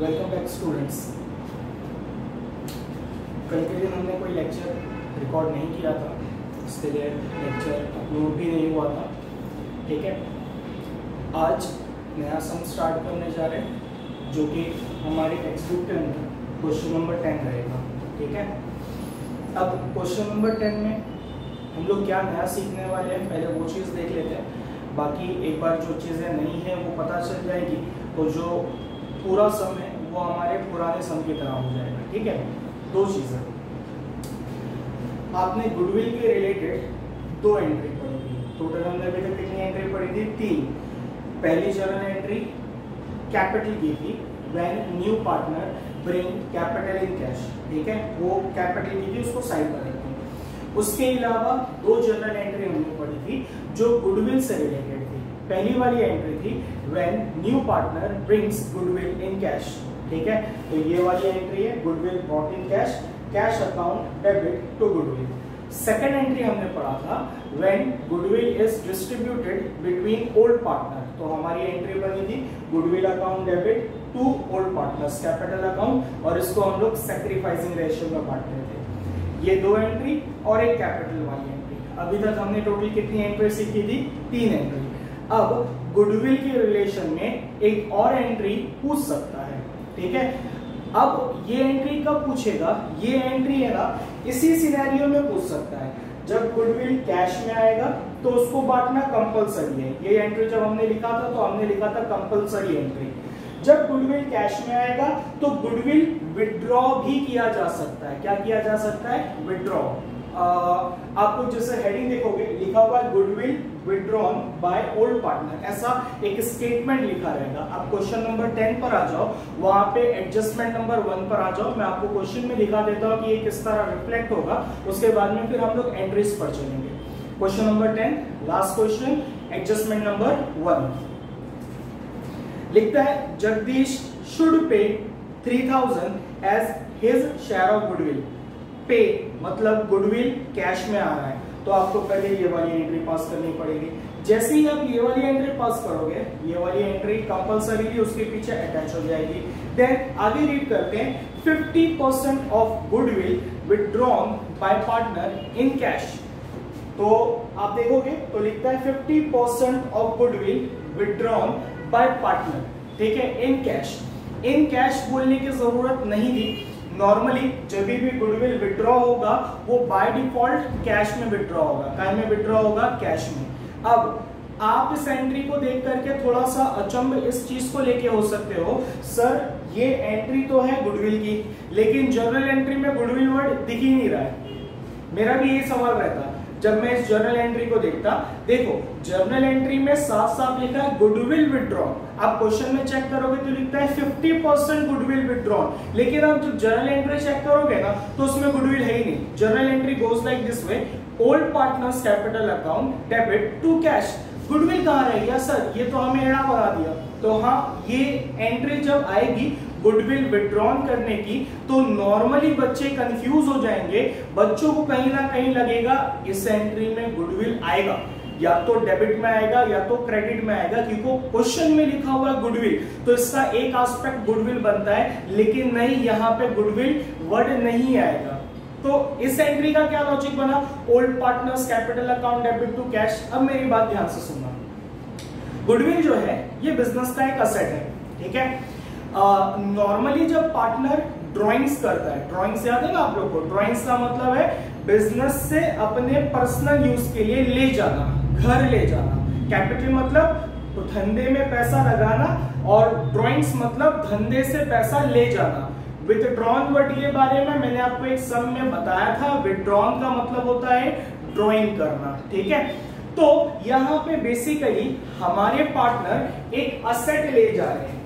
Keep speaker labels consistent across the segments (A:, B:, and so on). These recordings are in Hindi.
A: Welcome back students. कल के दिन हमने कोई लेक्चर रिकॉर्ड नहीं किया था, इसके लिए लेक्चर अपलोड भी नहीं हुआ था। ठीक है, आज नया सम स्टार्ट करने जा रहे हैं जो कि हमारे टेक्स्ट बुक के अंदर क्वेश्चन नंबर 10 रहेगा। ठीक है, अब क्वेश्चन नंबर 10 में हम लोग क्या नया सीखने वाले हैं, पहले वो चीज़ देख लेते हैं। बाकी एक बार जो चीज़ें नहीं है वो पता चल जाएगी तो जो पूरा सम है वो हमारे पुराने सम की तरह हो जाएगा। ठीक है, दो चीज़ें, आपने गुडविल के रिलेटेड दो एंट्री पढ़ी थी। टोटल हमने अभी तक कितनी एंट्री पढ़ी थी? 3। पहली जर्नल एंट्री कैपिटल की थी, when new partner bring capital in cash. ठीक है, वो कैपिटल की थी, उसको साइड पर रखते हैं। उसके अलावा दो जर्नल एंट्री हमने पढ़ी थी जो गुडविल से रिलेटेड थी। पहली वाली एंट्री थी when new partner brings goodwill in cash. ठीक है, तो ये वाली एंट्री है goodwill brought in cash, cash account debit to goodwill. Second entry हमने पढ़ा था when goodwill is distributed between old partner. तो हमारी एंट्री बनी थी goodwill account debit to old partners capital account, और इसको हम लोग सैक्रिफाइसिंग रेशियो में बांटते थे। ये दो एंट्री और एक कैपिटल वाली एंट्री। अभी तक हमने टोटल कितनी एंट्री सीखी थी? 3 एंट्री। अब गुडविल के रिलेशन में एक और एंट्री पूछ सकता है। ठीक है, अब ये एंट्री कब पूछेगा? ये एंट्री है ना, इसी सिनेरियो में पूछ सकता है जब गुडविल कैश में आएगा तो उसको बांटना कंपलसरी है। ये एंट्री जब हमने लिखा था तो हमने लिखा था कंपलसरी एंट्री। जब गुडविल कैश में आएगा तो गुडविल विड्रॉ भी किया जा सकता है। क्या किया जा सकता है? विड्रॉ। आपको जैसे हेडिंग देखोगे लिखा हुआ है goodwill withdrawn by old partner, ऐसा एक स्टेटमेंट लिखा रहेगा। आप क्वेश्चन नंबर 10 पर आ जाओ, वहां पे एडजस्टमेंट नंबर 1 पर आ जाओ। मैं आपको क्वेश्चन में दिखा देता हूं कि ये किस तरह रिफ्लेक्ट होगा, उसके बाद में फिर हम लोग एंट्रीज पर चलेंगे। Question number 10 last question, adjustment number 1 लिखता है Jagdish should pay 3000 as his share of goodwill. Pay मतलब गुडविल कैश में आ रहा है, तो आपको पहले ये वाली एंट्री पास करनी पड़ेगी। जैसे ही आप ये वाली एंट्री पास करोगे, ये वाली एंट्री कंपलसरीली उसके पीछे अटैच हो जाएगी। देन आगे रीड करते हैं 50% of goodwill withdrawn bye partner in cash. तो आप देखोगे तो लिखता है 50% of goodwill withdrawn bye partner. ठीक है, इन कैश। इन कैश बोलने की जरूरत नहीं थी। नॉर्मली जब भी गुडविल विड्रॉ होगा वो बाय डिफॉल्ट कैश में विड्रॉ होगा। काय में विड्रॉ होगा? कैश में। अब आप इस एंट्री को देख करके थोड़ा सा अचंभ इस चीज को लेके हो सकते हो, सर ये एंट्री तो है गुडविल की, लेकिन जर्नल एंट्री में गुडविल वर्ड दिख ही नहीं रहा है। मेरा भी यही सवाल रहता जब मैं इस जर्नल एंट्री को देखता। देखो जर्नल एंट्री में साफ साफ लिखा है गुडविल विड्रॉन। आप क्वेश्चन में चेक करोगे तो लिखता है 50% गुडविल विड्रॉन, लेकिन आप जब जर्नल एंट्री चेक करोगे ना तो उसमें गुडविल है ही नहीं। Journal entry goes like this way, old partners capital account debit to cash. Goodwill कहाँ रह गया सर? ये तो हमें एड़ा बना दिया। तो हाँ, ये एंट्री जब आएगी गुडविल विड्रॉन करने की तो नॉर्मली बच्चे कंफ्यूज हो जाएंगे। बच्चों को कहीं ना कहीं लगेगा इस एंट्री में गुडविल आएगा, या तो डेबिट में आएगा या तो क्रेडिट में आएगा, क्योंकि क्वेश्चन में लिखा हुआ है गुडविल, तो इसका एक एस्पेक्ट गुडविल बनता है। लेकिन नहीं, यहाँ पे गुडविल वर्ड नहीं आएगा। तो इस एंट्री का क्या लॉजिक बना? Old partners capital account debit to cash. अब मेरी बात ध्यान से सुनना, गुडविल जो है ये बिजनेस का एक असेट है। ठीक है, नॉर्मली जब पार्टनर ड्राइंग्स करता है, ड्राइंग्स याद है ना आप लोग को? ड्राइंग्स का मतलब है बिजनेस से अपने पर्सनल यूज के लिए ले जाना, घर ले जाना। कैपिटल मतलब तो धंधे में पैसा लगाना, और ड्राइंग्स मतलब धंधे से पैसा ले जाना। विथड्रॉन वर्ड के बारे में मैंने आपको एक सम में बताया था। विथड्रॉन का मतलब होता है ड्राइंग करना। ठीक है, तो यहाँ पे बेसिकली हमारे पार्टनर एक असेट ले जा रहे हैं।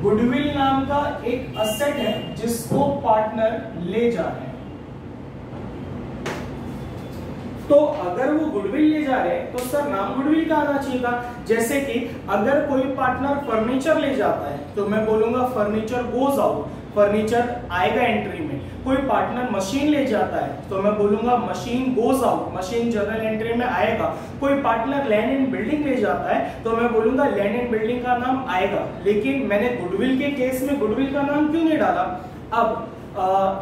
A: गुडविल नाम का एक असेट है जिसको पार्टनर ले जा रहे हैं। तो अगर वो गुडविल ले जा रहे हैं तो सर नाम गुडविल का आना चाहिए था। जैसे कि अगर कोई पार्टनर फर्नीचर ले जाता है तो मैं बोलूंगा फर्नीचर गोज आउट। फर्नीचर आएगा एंट्री में। कोई पार्टनर मशीन ले जाता है तो मैं बोलूंगा machine goes out, machine journal entry में आएगा। कोई पार्टनर लैंड एंड बिल्डिंग ले जाता है तो मैं बोलूंगा लैंड एंड बिल्डिंग का नाम आएगा। लेकिन मैंने गुडविल के केस में गुडविल का नाम क्यों नहीं डाला? अब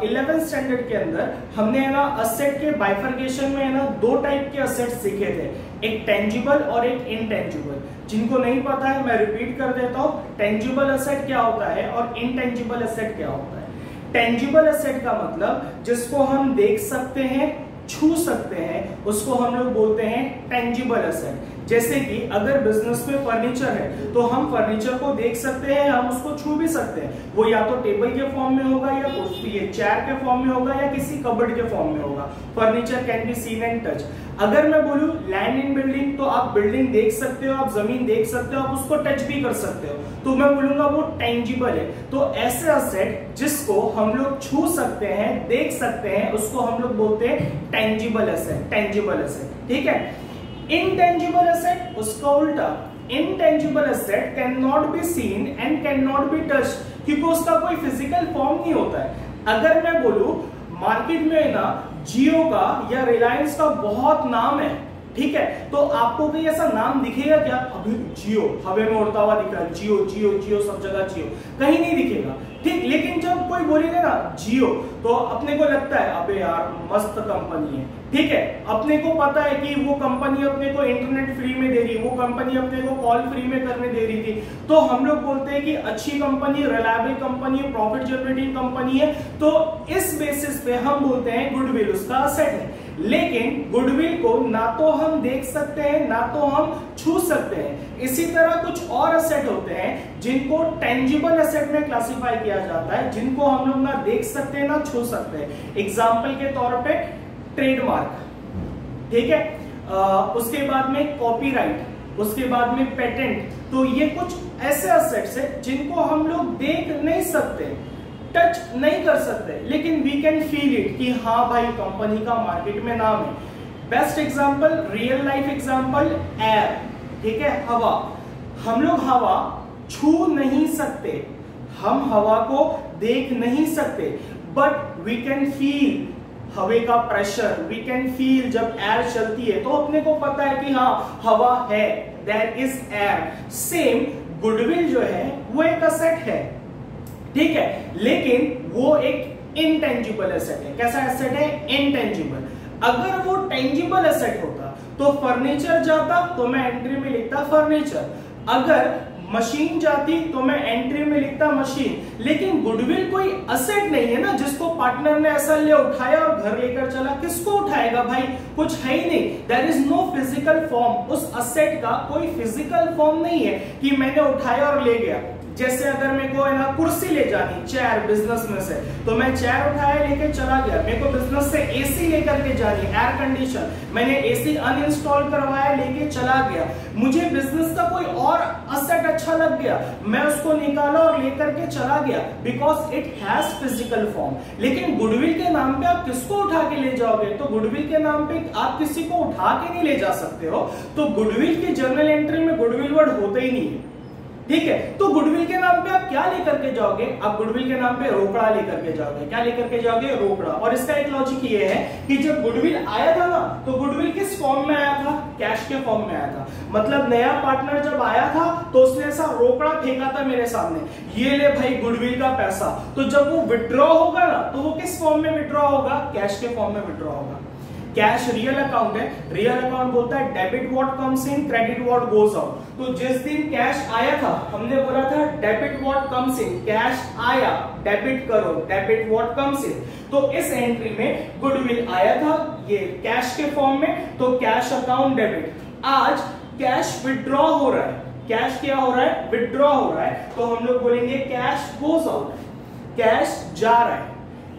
A: 11th स्टैंडर्ड के अंदर हमने है ना असेट के बाइफर्केशन में है ना दो टाइप के असेट सीखे थे, एक टेंजिबल और एक इनटेंजिबल। जिनको नहीं पता है मैं रिपीट कर देता हूँ, टेंजिबल असेट क्या होता है और इनटेंजिबल असेट क्या होता है। टेंजिबल असेट का मतलब जिसको हम देख सकते हैं, छू सकते हैं, उसको हम लोग बोलते हैं टेंजिबल असेट। जैसे कि अगर बिजनेस में फर्नीचर है तो हम फर्नीचर को देख सकते हैं, हम उसको छू भी सकते हैं। वो या तो टेबल के फॉर्म में होगा या ये चेयर के फॉर्म में होगा या किसी कबर्ड के फॉर्म में होगा। Furniture can be seen and touch. अगर मैं बोलूं लैंड इन बिल्डिंग तो आप बिल्डिंग देख सकते हो, आप जमीन देख सकते हो, आप उसको टच भी कर सकते हो, तो मैं बोलूंगा वो टेंजिबल है। तो ऐसे असेट जिसको हम लोग छू सकते हैं, देख सकते हैं, उसको हम लोग बोलते हैं टेंजिबल असेट, टेंजिबल असेट। ठीक है। इनटेंजिबल असेट उसका उल्टा, intangible asset can not be seen and can not be touch, क्योंकि उसका कोई फिजिकल फॉर्म नहीं होता है। अगर मैं बोलूं मार्केट में ना जियो का या रिलायंस का बहुत नाम है, ठीक है, तो आपको कोई ऐसा नाम दिखेगा क्या? अभी जियो हवे में उड़ता हुआ दिख रहा है, जियो जियो जियो, सब जगह जियो, कहीं नहीं दिखेगा। ठीक, लेकिन जब कोई बोलेगा ना जियो तो अपने को लगता है अबे यार मस्त कंपनी है। ठीक है, अपने को पता है कि वो कंपनी अपने को इंटरनेट फ्री में दे रही है, वो कंपनी अपने को कॉल फ्री में करने दे रही थी, तो हम लोग बोलते हैं कि अच्छी company, reliable company, profit generating company है, तो इस बेसिस पे हम बोलते हैं गुडविल उसका असेट है। लेकिन गुडविल को ना तो हम देख सकते हैं ना तो हम छू सकते हैं। इसी तरह कुछ और असेट होते हैं जिनको टेंजिबल असेट में क्लासिफाई किया जाता है, जिनको हम लोग ना देख सकते हैं ना छू सकते हैं। एग्जाम्पल के तौर पे ट्रेडमार्क, ठीक है, उसके बाद में कॉपीराइट, उसके बाद में पेटेंट। तो ये कुछ ऐसे असेट्स है जिनको हम लोग देख नहीं सकते, टच नहीं कर सकते, लेकिन वी कैन फील इट कि हाँ भाई कंपनी का मार्केट में नाम है। Best example, real life example, air, ठीक है, हवा। हम लोग हवा छू नहीं सकते, हम हवा को देख नहीं सकते, बट वी कैन फील हवा का प्रेशर, वी कैन फील जब एयर चलती है तो अपने को पता है कि हाँ हवा है, there is air. Same goodwill जो है वो एक असेट है, ठीक है, लेकिन वो एक इनटेंजिबल एसेट है। कैसा एसेट है? इनटेंजिबल। अगर वो टेंजिबल एसेट होता तो फर्नीचर जाता तो मैं एंट्री में लिखता फर्नीचर, अगर मशीन जाती तो मैं एंट्री में लिखता मशीन। लेकिन गुडविल कोई असेट नहीं है ना जिसको पार्टनर ने ऐसा ले उठाया और घर लेकर चला। किसको उठाएगा भाई? कुछ है ही नहीं, there is no physical form. उस असेट का कोई फिजिकल फॉर्म नहीं है कि मैंने उठाया और ले गया। जैसे अगर मेरे को है ना कुर्सी ले जानी, चेयर बिजनेस में से, तो मैं चेयर उठाया लेके चला गया। मेरे को बिजनेस से एसी लेकर के जानी, एयर कंडीशन, मैंने एसी अनइंस्टॉल करवाया लेके चला गया। मुझे बिजनेस का कोई और असेट अच्छा लग गया, मैं उसको निकाला और लेकर के चला गया, because it has physical form. लेकिन गुडविल के नाम पे आप किसको उठा के ले जाओगे? तो गुडविल के नाम पे आप किसी को उठा के नहीं ले जा सकते हो। तो गुडविल की जर्नल एंट्री में गुडविल वर्ड होता ही नहीं है, ठीक है। तो गुडविल के नाम पे आप क्या लेकर के जाओगे? आप गुडविल के नाम पे रोकड़ा लेकर के जाओगे। क्या लेकर के जाओगे? रोकड़ा। और इसका एक लॉजिक ये है कि जब गुडविल आया था ना, तो गुडविल किस फॉर्म में आया था? कैश के फॉर्म में आया था। मतलब नया पार्टनर जब आया था तो उसने ऐसा रोकड़ा फेंका था मेरे सामने, ये ले भाई गुडविल का पैसा। तो जब वो विड्रॉ होगा ना, तो वो किस फॉर्म में विड्रॉ होगा? कैश के फॉर्म में विड्रॉ होगा। कैश रियल अकाउंट है, रियल अकाउंट बोलता है debit what comes in, credit what goes out. तो जिस दिन कैश आया था हमने बोला था debit what comes in, cash आया, डेबिट करो, डेबिट व्हाट कम्स इन। तो इस एंट्री में गुडविल आया था ये कैश के फॉर्म में, तो कैश अकाउंट डेबिट। आज कैश विड्रॉ हो रहा है, कैश क्या हो रहा है? विड्रॉ हो रहा है, तो हम लोग बोलेंगे कैश गोज आउट, कैश जा रहा है।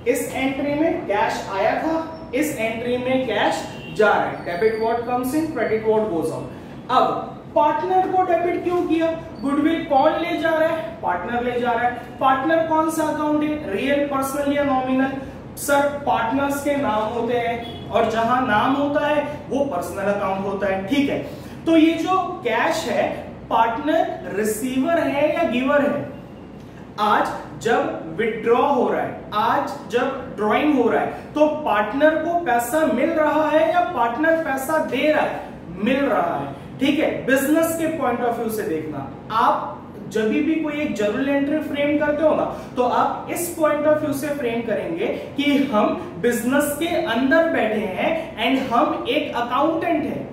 A: इस एंट्री में कैश आया था, इस एंट्री में कैश जा रहा है, debit what comes in, credit what goes out. अब पार्टनर को डेबिट क्यों किया? गुडविल कौन ले जा रहा है? पार्टनर ले जा रहा है। पार्टनर कौन सा अकाउंट है? रियल, पर्सनल या नॉमिनल? सर पार्टनर्स के नाम होते हैं और जहां नाम होता है वो पर्सनल अकाउंट होता है, ठीक है। तो ये जो कैश है, पार्टनर रिसीवर है या गिवर है? आज जब विड्रॉ हो रहा है, आज जब ड्रॉइंग हो रहा है, तो पार्टनर को पैसा मिल रहा है या पार्टनर पैसा दे रहा है? मिल रहा है। ठीक है, बिजनेस के पॉइंट ऑफ व्यू से देखना, आप जब भी कोई एक जर्नल एंट्री फ्रेम करते हो ना, तो आप इस पॉइंट ऑफ व्यू से फ्रेम करेंगे कि हम बिजनेस के अंदर बैठे हैं एंड हम एक अकाउंटेंट हैं।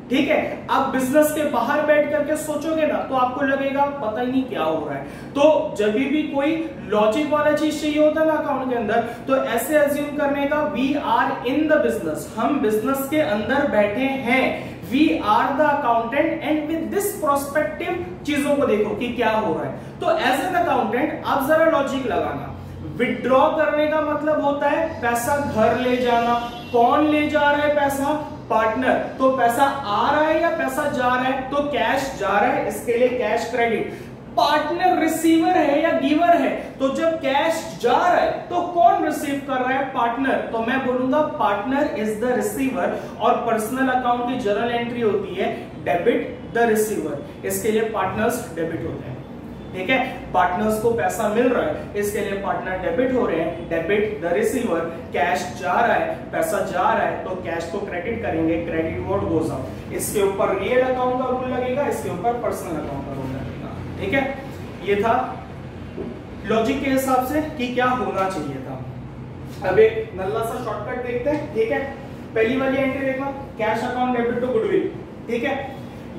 A: ठीक है, आप बिजनेस के बाहर बैठ करके सोचोगे ना, तो आपको लगेगा पता ही नहीं क्या हो रहा है। तो जब भी कोई लॉजिक वाला चीज चाहिए होता है ना अकाउंट के अंदर, तो ऐसे अज्यूम करने का, we are in the business, हम बिजनेस के अंदर बैठे हैं, we are the accountant and with this prospective चीजों को देखो कि क्या हो रहा है। तो एज एन अकाउंटेंट आप जरा लॉजिक लगाना, विड्रॉ करने का मतलब होता है पैसा घर ले जाना। कौन ले जा रहा है पैसा? पार्टनर। तो पैसा आ रहा है या पैसा जा रहा है? तो कैश जा रहा है, इसके लिए कैश क्रेडिट। पार्टनर रिसीवर है या गिवर है? तो जब कैश जा रहा है तो कौन रिसीव कर रहा है? पार्टनर। तो मैं बोलूंगा पार्टनर इज द रिसीवर, और पर्सनल अकाउंट की जर्नल एंट्री होती है डेबिट द रिसीवर, इसके लिए पार्टनर्स डेबिट होते हैं। ठीक है, पार्टनर्स को पैसा मिल रहा है, इसके लिए पार्टनर डेबिट हो रहे हैं, डेबिट द रिसीवर। कैश जा रहा है, पैसा जा रहा है, तो कैश को क्रेडिट करेंगे, क्रेडिट व्हाट गोज आउट। इसके ऊपर रियल अकाउंट का रूल लगेगा, इसके ऊपर पर्सनल अकाउंट का रूल लगेगा। ठीक है, ये था लॉजिक के हिसाब से कि क्या होना चाहिए था। अब एक नल्ला सा शॉर्टकट देखते हैं। ठीक है, पहली वाली एंट्री देखना, cash account debit to goodwill. ठीक है,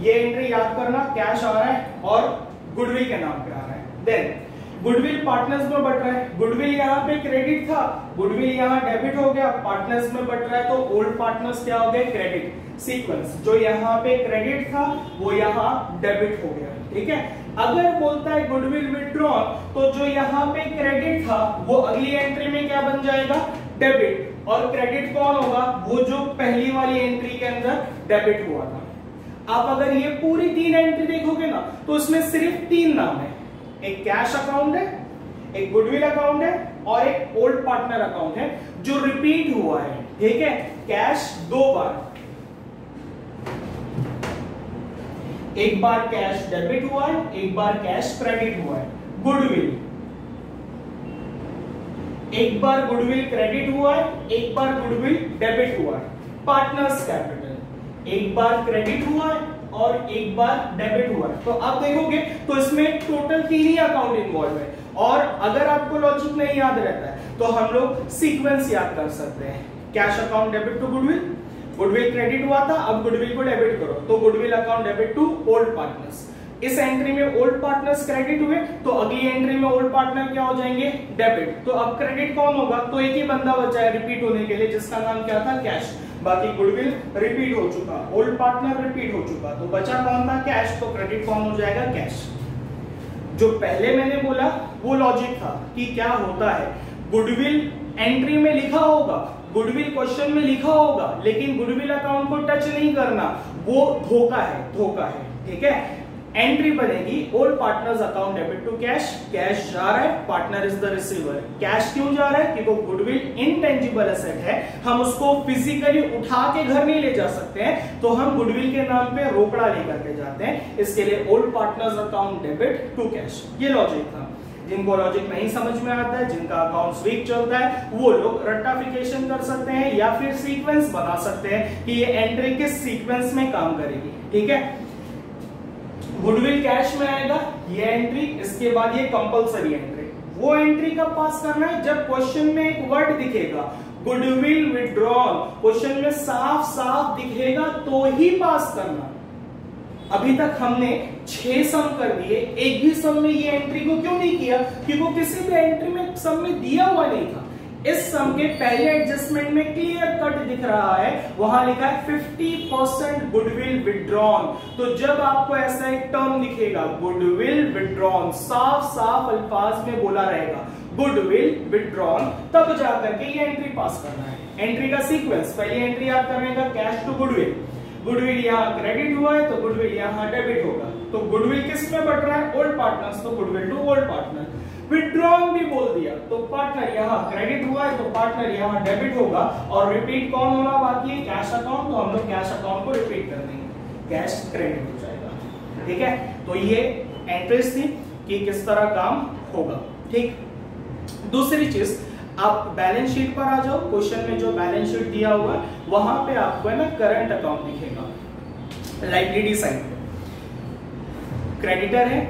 A: ये एंट्री याद करना, कैश आ रहा है और गुडविल के नाम पे आ रहा है। देन गुडविल पार्टनर्स में बट रहा है, गुडविल यहाँ पे क्रेडिट था, गुडविल यहाँ डेबिट हो गया, पार्टनर्स में बट रहा है, तो ओल्ड पार्टनर्स क्या हो गए? क्रेडिट। सीक्वेंस, जो यहाँ पे क्रेडिट था वो यहाँ डेबिट हो गया। ठीक है, अगर बोलता है गुडविल विथड्रॉन, तो जो यहाँ पे क्रेडिट था वो अगली एंट्री में क्या बन जाएगा? डेबिट। और क्रेडिट कौन होगा? वो जो पहली वाली एंट्री के अंदर डेबिट हुआ था। आप अगर ये पूरी 3 एंट्री देखोगे ना, तो उसमें सिर्फ 3 नाम है, एक कैश अकाउंट है, एक गुडविल अकाउंट है और एक ओल्ड पार्टनर अकाउंट है, जो रिपीट हुआ है। ठीक है, कैश 2 बार, एक बार कैश डेबिट हुआ है, एक बार कैश क्रेडिट हुआ है। गुडविल, एक बार गुडविल क्रेडिट हुआ है, एक बार गुडविल डेबिट हुआ है। पार्टनर्स कैपिटल, एक बार क्रेडिट हुआ है और एक बार डेबिट हुआ है। तो आप देखोगे तो इसमें टोटल 3 ही अकाउंट इन्वॉल्व है। और अगर आपको लॉजिक नहीं याद रहता है तो हम लोग सीक्वेंस याद कर सकते हैं। Cash account debit to goodwill, goodwill credit हुआ था, अब गुडविल को डेबिट करो, तो goodwill account debit to old partners. इस एंट्री में ओल्ड पार्टनर्स क्रेडिट हुए, तो अगली एंट्री में ओल्ड पार्टनर क्या हो जाएंगे? डेबिट। तो अब क्रेडिट कौन होगा? तो एक ही बंदा बचा है रिपीट होने के लिए, जिसका नाम क्या था? कैश। बाकी गुडविल रिपीट हो चुका, ओल्ड पार्टनर रिपीट हो चुका, तो बचा कौन था? कैश। तो क्रेडिट कौन हो जाएगा? कैश। जो पहले मैंने बोला वो लॉजिक था कि क्या होता है, गुडविल एंट्री में लिखा होगा, गुडविल क्वेश्चन में लिखा होगा, लेकिन गुडविल अकाउंट को टच नहीं करना, वो धोखा है, धोखा है। ठीक है, एंट्री बनेगी old partners account debit to cash, cash जा रहा है, partner is the receiver. Cash क्यों जा रहा है? क्योंकि गुडविल इनटेंजिबल एसेट है, हम उसको फिजिकली उठा के घर नहीं ले जा सकते हैं, तो हम गुडविल के नाम पे रोकड़ा लेकर के जाते हैं, इसके लिए old partners account debit to cash. ये लॉजिक था। जिनको लॉजिक नहीं समझ में आता है, जिनका अकाउंट वीक चलता है, वो लोग रट्टाफिकेशन कर सकते हैं या फिर सीक्वेंस बना सकते हैं कि ये एंट्री किस सीक्वेंस में काम करेगी। ठीक है, गुडविल कैश में आएगा ये एंट्री, इसके बाद ये कंपलसरी एंट्री। वो एंट्री कब पास करना है? जब क्वेश्चन में एक वर्ड दिखेगा गुडविल विथड्रॉन, क्वेश्चन में साफ साफ दिखेगा तो ही पास करना। अभी तक हमने 6 सम कर दिए, एक भी सम में ये एंट्री को क्यों नहीं किया? क्योंकि वो किसी भी एंट्री में सम में दिया हुआ नहीं था। इस सम के पहले एडजस्टमेंट में क्लियर कट दिख रहा है, वहां लिखा है 50% गुडविल विथड्रॉन। तो जब आपको ऐसा एक टर्म दिखेगा गुडविल विथड्रॉन, साफ साफ अल्फाज में बोला रहेगा गुडविल विथड्रॉन, तब जाकर के ये एंट्री पास करना है। एंट्री का सीक्वेंस, पहली एंट्री याद करने का, कैश टू गुडविल, गुडविल यहाँ क्रेडिट हुआ है तो गुडविल यहाँ डेबिट होगा। तो गुडविल किस में बढ़ रहा है? ओल्ड पार्टनर्स, तो goodwill to old partner. Withdrawn भी बोल दिया तो पार्टनर यहाँ क्रेडिट हुआ है तो पार्टनर यहाँ डेबिट होगा, और रिपीट कौन होना बाकी है? कैश अकाउंट, तो हम लोग कैश अकाउंट को रिपीट कर देंगे, कैश क्रेडिट हो जाएगा। ठीक है, तो ये एंट्रीज थी कि किस तरह काम होगा। ठीक, दूसरी चीज, आप बैलेंस शीट पर आ जाओ, क्वेश्चन में जो बैलेंस शीट दिया हुआ है वहां पे आपको है ना करंट अकाउंट दिखेगा। लाइबिलिटी साइड पे क्रेडिटर है,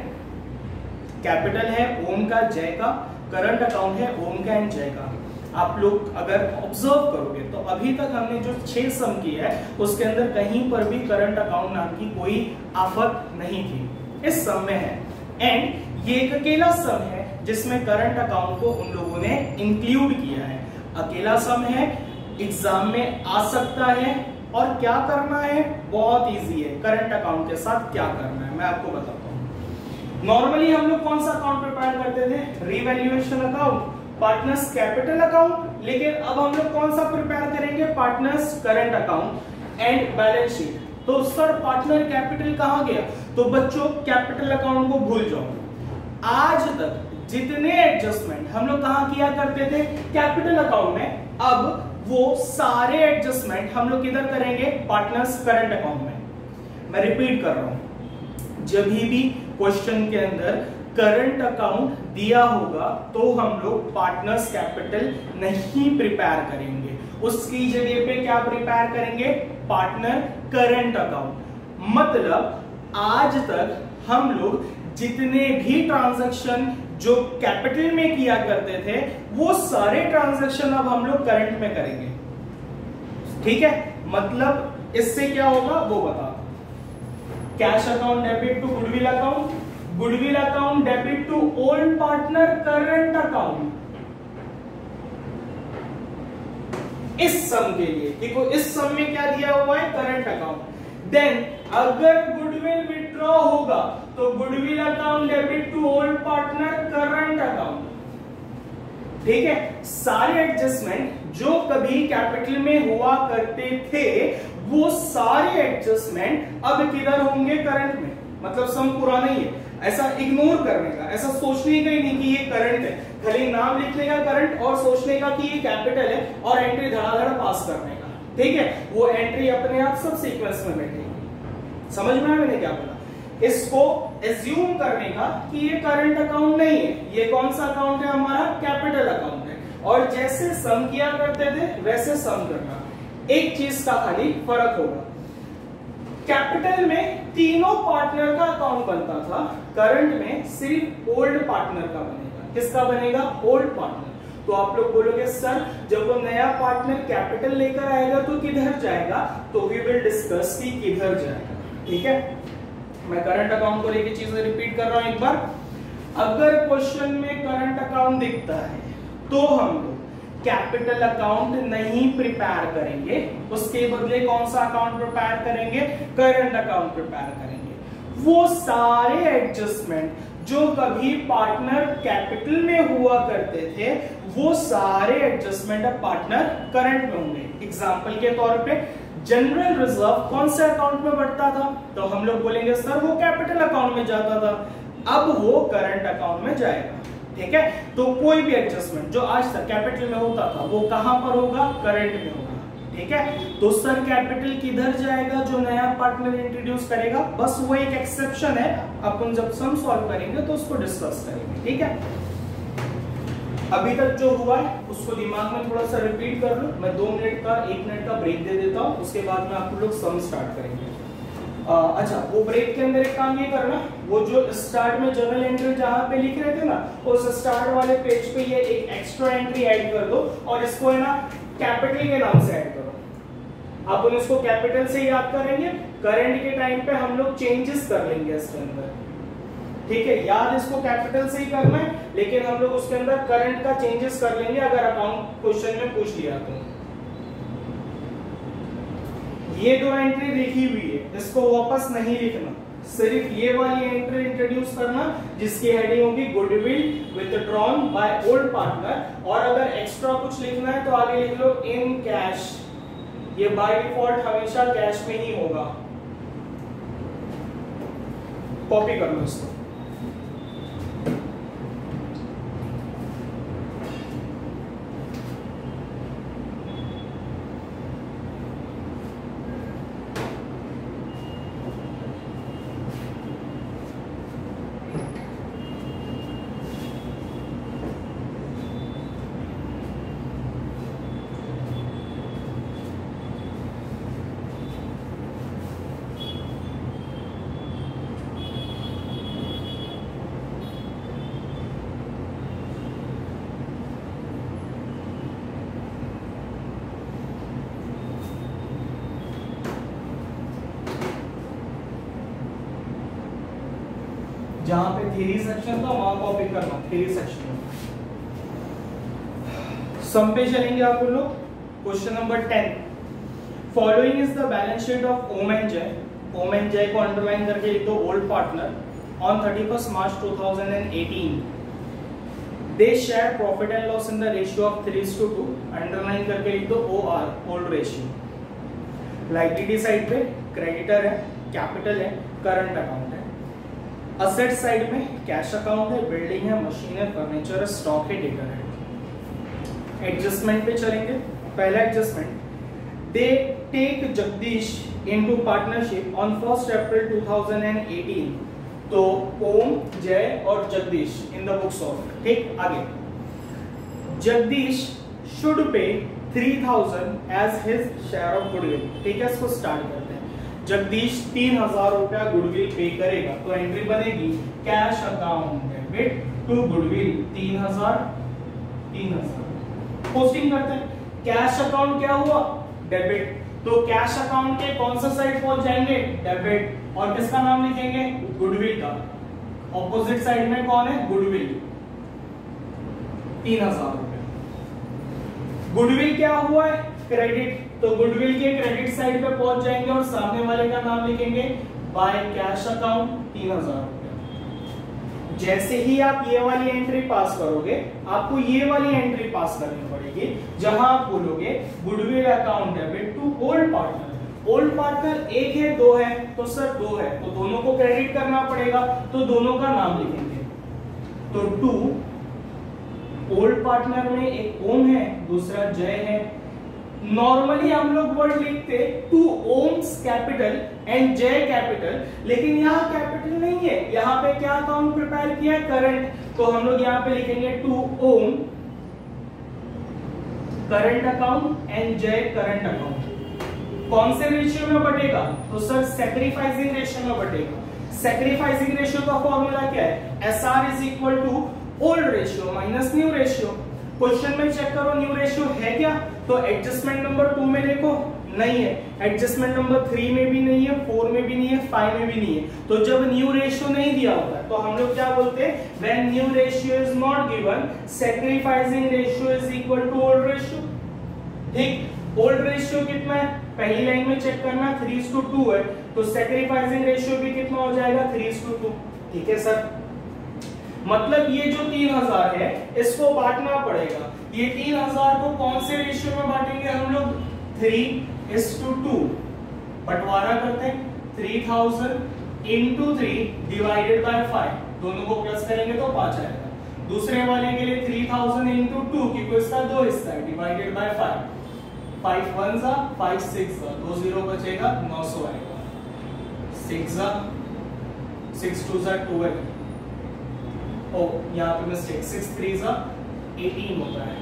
A: कैपिटल है ओम का जय का, करंट अकाउंट है ओम का एंड जय का। आप लोग अगर ऑब्जर्व करोगे तो अभी तक हमने जो 6 सम किया है उसके अंदर कहीं पर भी करंट अकाउंट नाम की कोई आफत नहीं थी, इस सम में है। एंड ये एक अकेला सम है जिसमें करंट अकाउंट को उन लोगों ने इंक्लूड किया है। अकेला सम है, एग्जाम में आ सकता है, और क्या करना है बहुत इजी है। करंट अकाउंट के साथ क्या करना है मैं आपको बताता हूं। नॉर्मली हम लोग कौन सा अकाउंट प्रिपेयर करते थे? Revaluation account, partners capital account. लेकिन अब हम लोग कौन सा प्रिपेयर करेंगे? Partners current account and balance sheet. तो सर पार्टनर कैपिटल कहां गया? तो बच्चों कैपिटल अकाउंट को भूल जाओ। आज तक जितने एडजस्टमेंट हम लोग कहां किया करते थे? कैपिटल अकाउंट में। अब वो सारे एडजस्टमेंट हम लोग किधर करेंगे? पार्टनर्स करंट अकाउंट में। मैं रिपीट कर रहा हूं, जब भी क्वेश्चन के अंदर करंट अकाउंट दिया होगा तो हम लोग पार्टनर्स कैपिटल नहीं प्रिपेयर करेंगे, उसकी जगह पे क्या प्रिपेयर करेंगे? Partner current account. मतलब आज तक हम लोग जितने भी ट्रांजैक्शन जो कैपिटल में किया करते थे वो सारे ट्रांजैक्शन अब हम लोग करंट में करेंगे। ठीक है, मतलब इससे क्या होगा वो बता। Cash account debit to goodwill account, goodwill account debit to old partner current account. इस सम के लिए देखो, इस सम में क्या दिया हुआ है? Current account. देन अगर गुडविल विड्रॉ होगा तो goodwill account debit to old partner current account. ठीक है, सारे एडजस्टमेंट जो कभी कैपिटल में हुआ करते थे वो सारे एडजस्टमेंट अब किधर होंगे? करंट में। मतलब सम पूरा नहीं है, ऐसा इग्नोर करने का, ऐसा सोचने का ही नहीं कि ये करंट है, खाली नाम लिखने का करंट और सोचने का कि ये कैपिटल है और एंट्री धड़ाधड़ पास करने का। ठीक है, वो एंट्री अपने आप सब सीक्वेंस में बैठेगी। समझ में आया मैंने क्या बोला? इसको एज्यूम करने का कि ये करंट अकाउंट नहीं है, ये कौन सा अकाउंट है? हमारा कैपिटल अकाउंट है। और जैसे सम किया करते थे वैसे सम करना। एक चीज का खाली फर्क होगा, कैपिटल में तीनों पार्टनर का अकाउंट बनता था, करंट में सिर्फ ओल्ड पार्टनर का बनेगा। किसका बनेगा? Old partner. तो आप लोग बोलोगे सर जब वो नया पार्टनर कैपिटल लेकर आएगा तो किधर जाएगा? तो वी विल डिस्कस कि किधर जाएगा। ठीक है, मैं करंट अकाउंट को लेके चीजें रिपीट कर रहा हूं एक बार। अगर क्वेश्चन में करंट अकाउंट दिखता है तो हम लोग कैपिटल अकाउंट नहीं प्रिपेयर करेंगे, उसके बदले कौन सा अकाउंट प्रिपेयर करेंगे? करंट अकाउंट प्रिपेयर करेंगे। वो सारे एडजस्टमेंट जो कभी पार्टनर कैपिटल में हुआ करते थे वो सारे एडजस्टमेंट अब पार्टनर करंट में होंगे। एग्जांपल के तौर पे जनरल रिजर्व कौन से अकाउंट में बढ़ता था? तो हम लोग बोलेंगे सर वो कैपिटल अकाउंट में जाता था, अब वो करंट अकाउंट में जाएगा। ठीक है, तो कोई भी एडजस्टमेंट जो आज तक कैपिटल में होता था वो कहां पर होगा? करंट में होगा। ठीक है, तो सर कैपिटल किधर जाएगा? जो नया पार्टनर इंट्रोड्यूस करेगा। बस वो एक एक्सेप्शन है, अपन जब सम सॉल्व करेंगे तो उसको डिस्कस करेंगे। ठीक है, अभी तक जो हुआ है उसको दिमाग में थोड़ा सा रिपीट कर लो। मैं 2 मिनट का 1 मिनट का ब्रेक दे देता हूं, उसके बाद में आप लोग सम स्टार्ट करेंगे। अच्छा, वो ब्रेक के अंदर एक काम ये करना, वो जो स्टार्ट में जर्नल एंट्री जहां पे लिख रहे थे ना, उस स्टार्ट वाले पेज पे ये एक एक्स्ट्रा एंट्री ऐड कर दो और इसको है ना कैपिटल के नाम से ऐड करो। अपन इसको कैपिटल से याद करेंगे, करंट के टाइम पे हम लोग चेंजेस कर लेंगे इसके अंदर। ठीक है, याद इसको कैपिटल से ही करना है, लेकिन हम लोग उसके अंदर करंट का चेंजेस कर लेंगे अगर अकाउंट क्वेश्चन में पूछ लिया तो। ये 2 एंट्री लिखी हुई है, इसको वापस नहीं लिखना, सिर्फ ये वाली एंट्री इंट्रोड्यूस करना जिसकी हेडिंग होगी goodwill withdrawn by old partner. और अगर एक्स्ट्रा कुछ लिखना है तो आगे लिख लो इन कैश। ये बाय डिफॉल्ट हमेशा कैश में ही होगा, कॉपी कर लो इसको। जहां पे थ्योरी सेक्शन था वहां कॉपी करना, थ्योरी सेक्शन में। सम पे चलेंगे आप लोग। Question number 10, following is the balance sheet of ohm and जय। ओम एंड जय को अंडरलाइन करके लिख दो, old partner on 31st March 2018 they share profit and loss in the ratio of 3:2, underline करके लिख दो OR, old ratio. Liability side पे क्रेडिटर है, कैपिटल है, करंट अकाउंट है। असेट साइड में कैश अकाउंट है, बिल्डिंग है, मशीन है, फर्नीचर है, स्टॉक है, डेटर है। एडजस्टमेंट पे चलेंगे। पहला adjustment, they take Jagdish into partnership on 1st April 2018। तो ओम, जय और Jagdish in the books of, ठीक। आगे, Jagdish should pay 3000 as his share of goodwill. ठीक है, इसको स्टार्ट करते हैं। जगदीश 3000 रुपया गुडविल पे करेगा, तो एंट्री बनेगी cash account debit to goodwill 3000। Posting करते हैं। कैश अकाउंट क्या हुआ, डेबिट, तो कैश अकाउंट के कौन सा साइड पहुंच जाएंगे, डेबिट, और किसका नाम लिखेंगे, गुडविल का। ऑपोजिट साइड में कौन है, गुडविल, 3000 रुपए। गुडविल क्या हुआ है, क्रेडिट, तो गुडविल के क्रेडिट साइड पे पहुंच जाएंगे और सामने वाले का नाम लिखेंगे बाय कैश अकाउंट 3000 रुपए। जैसे ही आप ये वाली एंट्री पास करोगे, आपको ये वाली एंट्री पास करनी पड़ेगी, जहां आप बोलोगे goodwill account debit to old partner. Old partner एक है, दो है, तो सर दो है, तो दोनों को क्रेडिट करना पड़ेगा, तो दोनों का नाम लिखेंगे। तो टू ओल्ड पार्टनर में एक ओम है, दूसरा जय है। नॉर्मली हम लोग वर्ड लिखते टू ओम्स कैपिटल एंड जय कैपिटल, लेकिन यहाँ कैपिटल नहीं है, यहाँ पे क्या अकाउंट प्रिपेयर किया है, करंट, तो हम लोग यहाँ पे लिखेंगे to Om current account and Jay current account. कौन से रेशियो में बटेगा, तो सर सैक्रिफाइसिंग रेशियो में बटेगा। सैक्रिफाइसिंग रेशियो का फॉर्मूला क्या है, SR is equal to old ratio minus new ratio. Question में चेक करो न्यू रेशियो है क्या, तो एडजस्टमेंट नंबर 2 में देखो नहीं है, एडजस्टमेंट नंबर 3 में भी नहीं है, 4 में भी नहीं है, 5 में भी नहीं है। तो जब न्यू रेशियो नहीं दिया होता है तो हम लोग क्या बोलते हैं, when new ratio is not given sacrificing ratio is equal to old ratio. ठीक, ओल्ड रेशियो कितना है, पहली लाइन में चेक करना 3:2 है, तो सैक्रिफाइसिंग रेशियो भी कितना हो जाएगा, 3:2। ठीक है सर, मतलब ये जो 3000 है इसको बांटना पड़ेगा। ये 3000 को कौन से रेशियो में बांटेंगे हम लोग, 3:2। बंटवारा करते हैं, 3000 into 3 डिवाइडेड बाय 5, दोनों को प्लस करेंगे तो 5 आएगा। दूसरे वाले के लिए 3000 into 2, क्योंकि इसका 2 हिस्सा है, डिवाइडेड बाय 5, 5 1 जा 5 6 जा, 2 0 बचेगा, 900 आएगा। 6 जा 6 2 जा 12, ओ यहाँ पे मिस्टेक, 6 3 जा 18 होता है,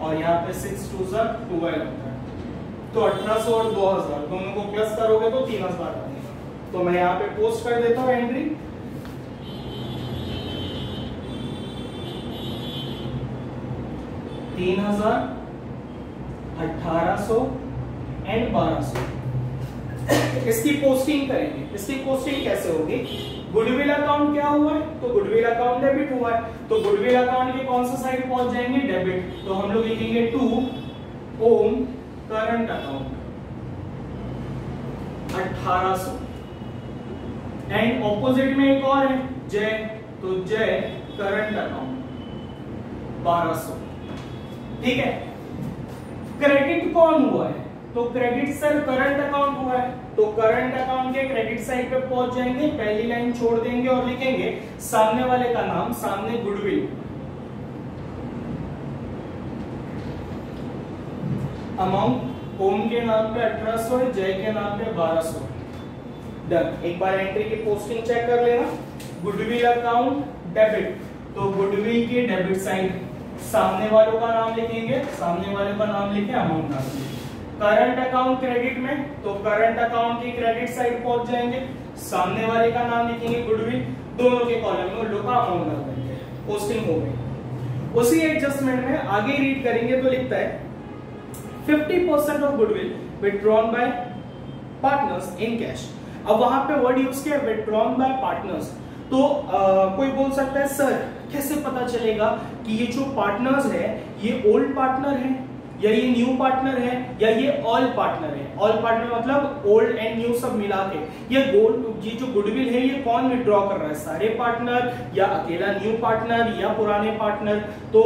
A: और यहाँ पे 6 2 जा 12 होता है। तो 1800 और 2000 दोनों को प्लस करोगे तो 3000 बनेगा। तो मैं यहाँ पे पोस्ट कर देता हूँ एंट्री, 3000, 1800 एंड 1200। इसकी पोस्टिंग करेंगे। इसकी पोस्टिंग कैसे होगी, गुडविल अकाउंट क्या हुआ है, तो गुडविल अकाउंट डेबिट हुआ है, तो गुडविल अकाउंट के कौन सा साइड पहुंच जाएंगे, डेबिट, तो हम लोग लिखेंगे to Om current account 1800, and opposite में एक और है जय, तो जय करंट अकाउंट 1200। ठीक है, क्रेडिट कौन हुआ है, तो क्रेडिट सर करंट अकाउंट हुआ है, तो करंट अकाउंट के क्रेडिट साइड पे पहुंच जाएंगे, पहली लाइन छोड़ देंगे और लिखेंगे सामने वाले का नाम, सामने गुडविल, अमाउंट ओम के नाम पे 1800 है, जय के नाम पे 1200। डन। एक बार एंट्री की पोस्टिंग चेक कर लेना। गुडविल अकाउंट डेबिट, तो गुडविल की डेबिट साइड सामने वालों का नाम लिखेंगे, सामने वाले का नाम लिखे, अमाउंट नाम लिखे। करंट अकाउंट क्रेडिट में, तो करंट अकाउंट की क्रेडिट साइड पहुंच जाएंगे, सामने वाले का नाम लिखेंगे गुडविल, दोनों के कॉलम में उल्टो का अमाउंट डाल देंगे, पोस्टिंग हो गई। उसी एडजस्टमेंट में आगे रीड करेंगे तो लिखता है 50% of goodwill withdrawn bye partners in cash. अब वहां पे वर्ड यूज किया विथड्रॉन बाय पार्टनर्स, तो कोई बोल सकता है सर कैसे पता चलेगा कि ये जो पार्टनर्स है ये ओल्ड पार्टनर है या ये न्यू पार्टनर है या ये ऑल पार्टनर है। ऑल पार्टनर मतलब ओल्ड एंड न्यू सब मिला के। ये जो गुडविल है ये कौन विड्रॉ कर रहा है, सारे पार्टनर या अकेला न्यू पार्टनर या पुराने पार्टनर। तो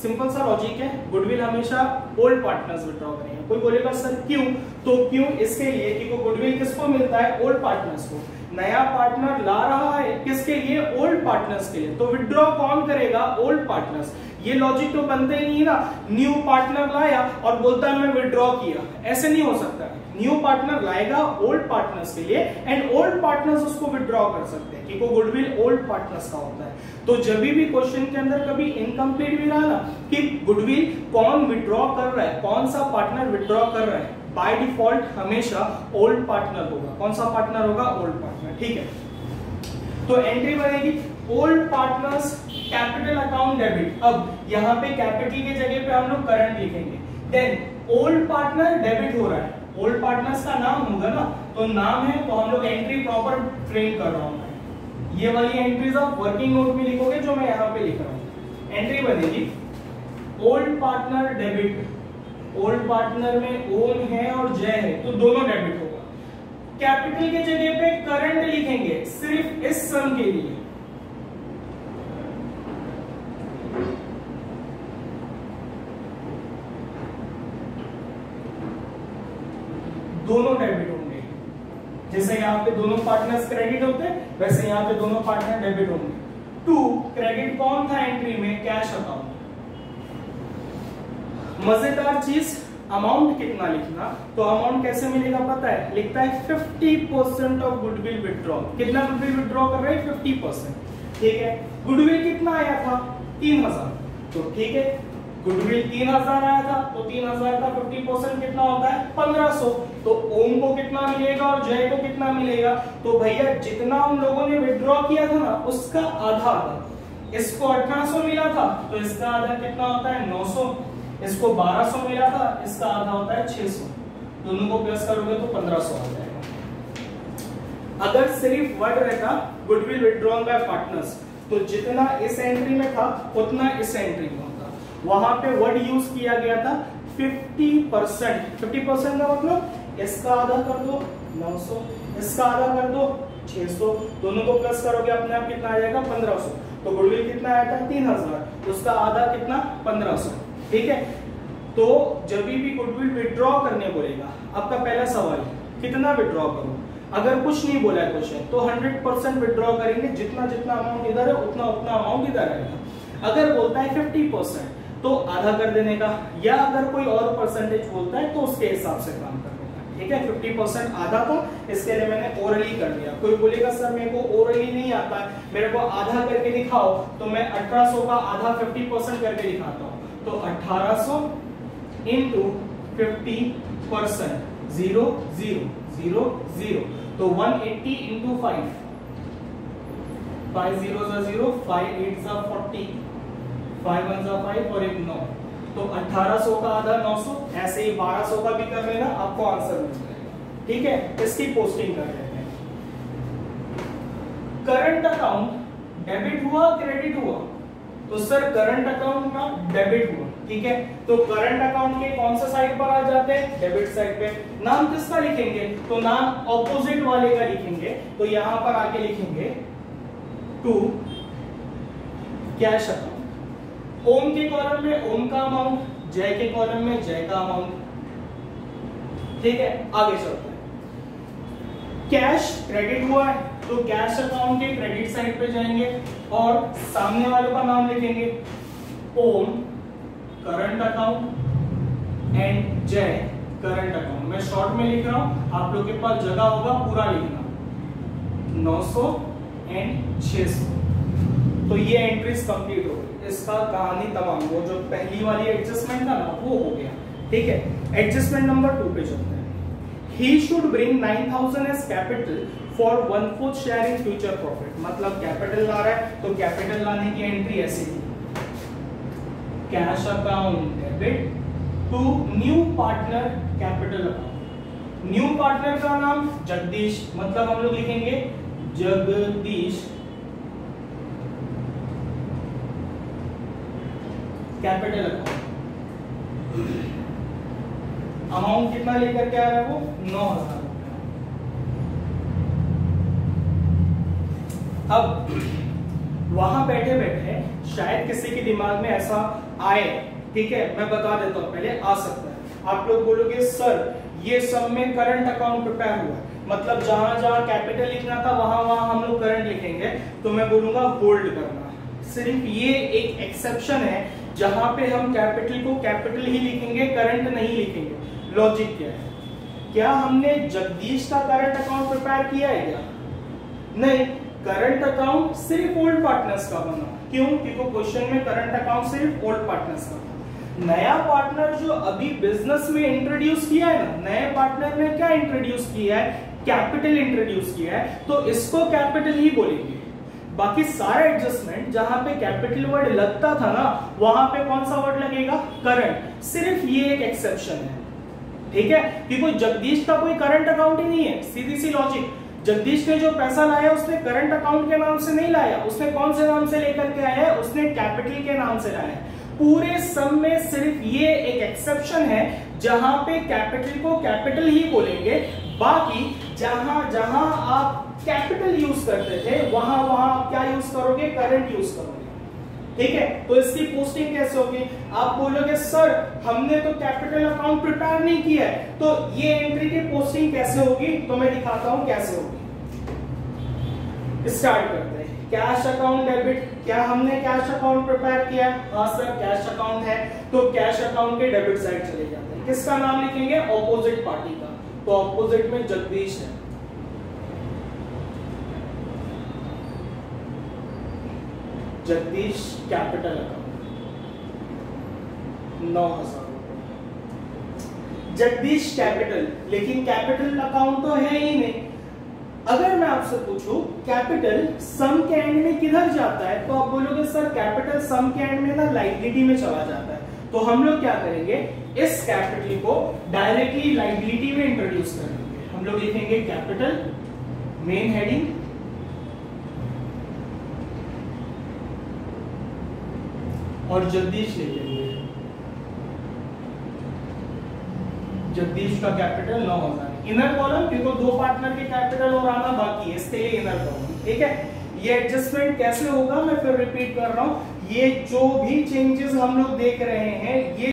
A: सिंपल सा लॉजिक है, गुडविल हमेशा ओल्ड पार्टनर्स विड्रॉ करेंगे। कोई बोलेगा सर क्यों, तो क्यों इसके लिए कि गुडविल किसको मिलता है, ओल्ड पार्टनर्स को। नया पार्टनर ला रहा है किसके लिए, ओल्ड पार्टनर्स के लिए, तो विड्रॉ कौन करेगा, ओल्ड पार्टनर्स। ये लॉजिक तो बनते ही नहीं ना, न्यू पार्टनर लाया और बोलता है मैं विड्रॉ किया, ऐसे नहीं हो सकता। न्यू पार्टनर लाएगा ओल्ड पार्टनर्स के लिए एंड ओल्ड पार्टनर्स उसको विड्रॉ कर सकते हैं, क्योंकि गुडविल ओल्ड पार्टनर्स का होता है। तो जब भी क्वेश्चन के अंदर कभी इनकम्प्लीट भी रहा ना कि गुडविल कौन विड्रॉ कर रहा है, कौन सा पार्टनर विड्रॉ कर रहा है, बाय डिफॉल्ट हमेशा ओल्ड पार्टनर होगा। कौन सा पार्टनर होगा, ओल्ड पार्टनर। ठीक है, तो एंट्री बनेगी old partners capital account debit. अब यहाँ पे कैपिटल की जगह पे हम लोग करंट लिखेंगे। देन ओल्ड पार्टनर डेबिट हो रहा है, ओल्ड पार्टनर्स का नाम होगा ना, तो नाम है तो हम लोग एंट्री प्रॉपर फ्रेम कर रहा हूं मैं। ये वाली एंट्रीज आप वर्किंग नोट में लिखोगे जो मैं यहाँ पे लिख रहा हूँ। एंट्री बनेगी old partner debit. Old partner में ओम है और जय है तो दोनों डेबिट होगा। कैपिटल के जगह पे करंट लिखेंगे सिर्फ इस सम के लिए, दोनों डेबिट होंगे। जैसे यहाँ पे दोनों पार्टनर्स क्रेडिट होते हैं वैसे यहाँ पे दोनों पार्टनर डेबिट होंगे। टू क्रेडिट कौन था एंट्री में, कैश अकाउंट। मजेदार चीज अमाउंट कितना लिखना, तो अमाउंट कैसे मिलेगा पता है, लिखता है 50% ऑफ गुडविल विड्रॉ। कितना गुडविल विड्रॉ कर रहे हैं, 50%। ठीक है, गुडविल कितना आया था, 3000। तो ठीक है, गुडविल 3000 आया था तो 3000 का 50% कितना होता है, 1500। तो ओम को कितना मिलेगा और जय को कितना मिलेगा, तो भैया जितना उन लोगों ने विड्रॉ किया था ना उसका आधा आधा। इसको 1800 मिला था तो इसका आधा कितना होता है, 900। इसको 1200 मिला था, इसका आधा होता है 600। दोनों को प्लस करोगे तो 1500 आ जाएगा। अगर सिर्फ वर्ड रहता गुडविल विड्रॉन बाय पार्टनर्स तो जितना इस एंट्री में था उतना इस एंट्री में होता। वहां पे वर्ड यूज किया गया था 50%। 50% का मतलब इसका आधा कर दो 900, इसका आधा कर दो 600, दोनों को प्लस करोगे अपने आप कितना आ जाएगा, 1500। तो गुडविल कितना आया था, 3000, उसका आधा कितना, 1500। ठीक है, तो जब भी गुडविल विड्रॉ करने बोलेगा, आपका पहला सवाल कितना विड्रॉ करूं। अगर कुछ नहीं बोला है क्वेश्चन तो 100% विड्रॉ करेंगे, जितना जितना अमाउंट इधर है उतना उतना अमाउंट इधर आएगा। अगर बोलता है 50% तो आधा कर देने का, या अगर कोई और परसेंटेज बोलता है तो उसके हिसाब से काम कर देगा। ठीक है, 50% आधा था, इसके लिए मैंने ओरली कर दिया। कोई बोलेगा सर मेरे को ओरली नहीं आता है, मेरे को आधा करके दिखाओ, तो मैं 1800 का आधा 50% करके दिखाता हूँ। तो 1800 इंटू 50%, 0 0 0 0, तो 180 इंटू 5, 5 0 0, 5 8 40, 5 1 5 और एक 9, तो 1800 का आधा 900। ऐसे ही 1200 का भी कर लेना, आपको आंसर मिल जाएगा। ठीक है, इसकी पोस्टिंग कर लेते हैं। करंट अकाउंट डेबिट हुआ क्रेडिट हुआ, तो सर करंट अकाउंट का डेबिट हुआ। ठीक है, तो करंट अकाउंट के कौन सा साइड पर आ जाते हैं, डेबिट साइड पे। नाम किसका लिखेंगे, तो नाम ऑपोजिट वाले का लिखेंगे। तो यहां पर आके लिखेंगे टू कैश अकाउंट। ओम के कॉलम में ओम का अमाउंट, जय के कॉलम में जय का अमाउंट। ठीक है, आगे चलते हैं। कैश क्रेडिट हुआ है तो कैश अकाउंट के क्रेडिट साइड पे जाएंगे और सामने वालों का नाम लिखेंगे ओम current account and Jay current account. मैं शॉर्ट में लिख रहा हूं, आप लोग के पास जगह होगा पूरा लिखना, 900 एंड 600। तो ये एंट्रीज कंप्लीट हो गई, इसका कहानी तमाम। वो जो पहली वाली एडजस्टमेंट था ना वो हो गया। ठीक है, एडजस्टमेंट नंबर 2 पे चलते हैं। He should bring 9000 as capital for 1/4 share in future profit। मतलब कैपिटल ला रहा है तो कैपिटल लाने की एंट्री ऐसी थी, cash account debit to new partner capital account. New partner का नाम जगदीश, मतलब हम लोग लिखेंगे जगदीश कैपिटल अकाउंट। अमाउंट कितना लेकर के आ रहा है वो 9,000 रुपया। अब वहां बैठे बैठे शायद किसी के दिमाग में ऐसा आए, ठीक है, मैं बता देता हूं, पहले आ सकता है। आप लोग बोलोगे सर ये सब में करंट अकाउंट प्रिपेयर हुआ है, मतलब जहां जहां कैपिटल लिखना था वहां वहां हम लोग करंट लिखेंगे, तो मैं बोलूंगा बोल्ड करना। सिर्फ ये एक एक्सेप्शन है जहां पे हम कैपिटल को कैपिटल ही लिखेंगे, करंट नहीं लिखेंगे। लॉजिक क्या है? क्या हमने जगदीश का करंट अकाउंट प्रिपेयर किया है क्या? नहीं, करंट अकाउंट सिर्फ ओल्ड पार्टनर्स का बना। क्यों? क्योंकि क्वेश्चन में करंट अकाउंट सिर्फ ओल्ड पार्टनर्स का था। नया पार्टनर जो अभी बिजनेस में इंट्रोड्यूस किया है ना, नए पार्टनर ने क्या इंट्रोड्यूस किया है? कैपिटल इंट्रोड्यूस किया है, तो इसको कैपिटल ही बोलेंगे। बाकी सारे एडजस्टमेंट जहां पे कैपिटल वर्ड लगता था ना, वहां पे कौन सा वर्ड लगेगा? करंट। सिर्फ ये एक एक्सेप्शन है, ठीक है, कि कोई जगदीश का कोई करंट अकाउंट ही नहीं है। सीधी सी लॉजिक, जगदीश ने जो पैसा लाया उसने करंट अकाउंट के नाम से नहीं लाया, उसने कौन से नाम से लेकर के आया है? उसने कैपिटल के नाम से लाया है। पूरे सम में सिर्फ ये एक एक्सेप्शन है जहां पे कैपिटल को कैपिटल ही बोलेंगे, बाकी जहां जहां आप कैपिटल यूज करते थे वहां वहां आप क्या यूज करोगे? करंट यूज करोगे, ठीक है। तो इसकी पोस्टिंग कैसे होगी? आप बोलोगे सर हमने तो कैपिटल अकाउंट प्रिपेयर नहीं किया है, तो ये एंट्री की पोस्टिंग कैसे होगी? तो मैं दिखाता हूं कैसे होगी। स्टार्ट करते हैं। कैश अकाउंट डेबिट, क्या हमने कैश अकाउंट प्रिपेयर किया? हाँ सर कैश अकाउंट है, तो कैश अकाउंट के डेबिट साइड चले जाते हैं। किसका नाम लिखेंगे? ऑपोजिट पार्टी का, तो ऑपोजिट में जगदीश है। जगदीश कैपिटल अकाउंट 9,000 रुपए। जगदीश कैपिटल, लेकिन कैपिटल अकाउंट तो है ही नहीं। अगर मैं आपसे पूछूं कैपिटल सम के एंड में किधर जाता है, तो आप बोलोगे सर कैपिटल सम के एंड में ना लायबिलिटी में चला जाता है। तो हम लोग क्या करेंगे? इस कैपिटल को डायरेक्टली लायबिलिटी में इंट्रोड्यूस करेंगे। हम लोग लिखेंगे कैपिटल, मेन हेडिंग, और जगदीश लिखेंगे। जगदीश का कैपिटल 9,000। इनर कॉलम, क्योंकि दो पार्टनर के कैपिटल और आना बाकी है, इसके लिए इनर कॉलम, ठीक है। ये एडजस्टमेंट कैसे होगा मैं फिर रिपीट कर रहा हूं। ये जो भी चेंजेस हम लोग देख रहे हैं, ये